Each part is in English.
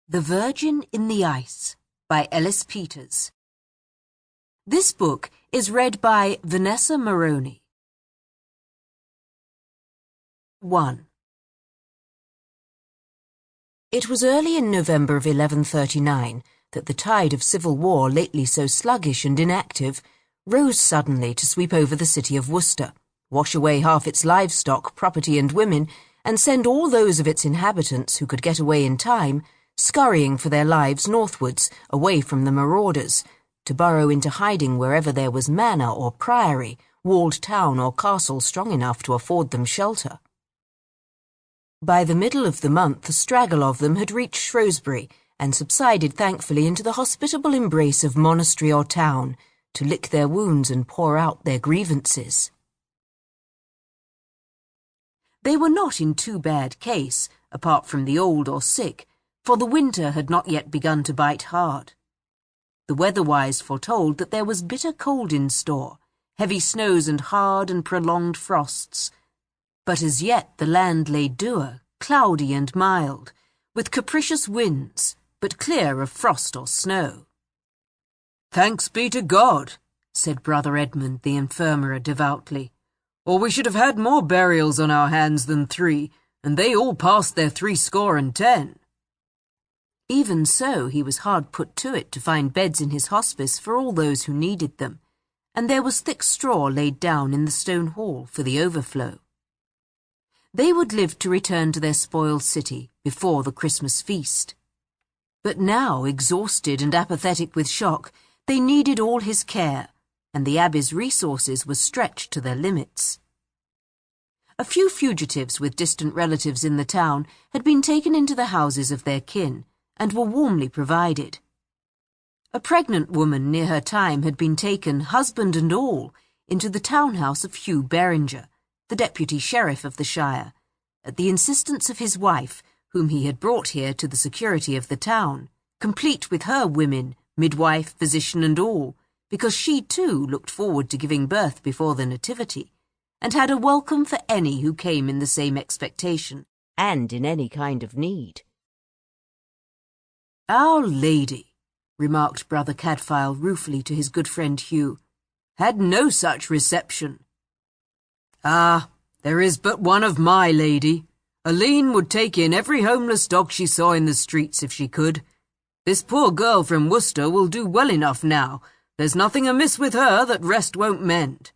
The Virgin in the Ice by Ellis Peters. This book is read by Vanessa Maroney. 1. It was early in November of 1139 that the tide of civil war, lately so sluggish and inactive, rose suddenly to sweep over the city of Worcester, wash away half its livestock, property and women, and send all those of its inhabitants who could get away in time scurrying for their lives northwards, away from the marauders, to burrow into hiding wherever there was manor or priory, walled town or castle strong enough to afford them shelter. By the middle of the month, a straggle of them had reached Shrewsbury and subsided thankfully into the hospitable embrace of monastery or town, to lick their wounds and pour out their grievances. They were not in too bad case, apart from the old or sick, for the winter had not yet begun to bite hard. The weatherwise foretold that there was bitter cold in store, heavy snows and hard and prolonged frosts. But as yet the land lay dour, cloudy and mild, with capricious winds, but clear of frost or snow. "Thanks be to God," said Brother Edmund the infirmary devoutly, "or we should have had more burials on our hands than 3, and they all past their 70. Even so, he was hard put to it to find beds in his hospice for all those who needed them, and there was thick straw laid down in the stone hall for the overflow. They would live to return to their spoiled city before the Christmas feast. But now, exhausted and apathetic with shock, they needed all his care, and the abbey's resources were stretched to their limits. A few fugitives with distant relatives in the town had been taken into the houses of their kin, and were warmly provided. A pregnant woman near her time had been taken, husband and all, into the townhouse of Hugh Beringer, the deputy sheriff of the shire, at the insistence of his wife, whom he had brought here to the security of the town, complete with her women, midwife, physician and all, because she too looked forward to giving birth before the nativity, and had a welcome for any who came in the same expectation, and in any kind of need. "Our Lady," remarked Brother Cadfael ruefully to his good friend Hugh, "had no such reception." "Ah, there is but one of my lady. Aline would take in every homeless dog she saw in the streets if she could. This poor girl from Worcester will do well enough now. There's nothing amiss with her that rest won't mend.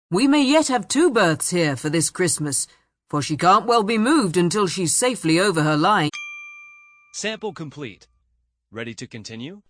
We may yet have 2 births here for this Christmas, for she can't well be moved until she's safely over her line." Sample complete. Ready to continue?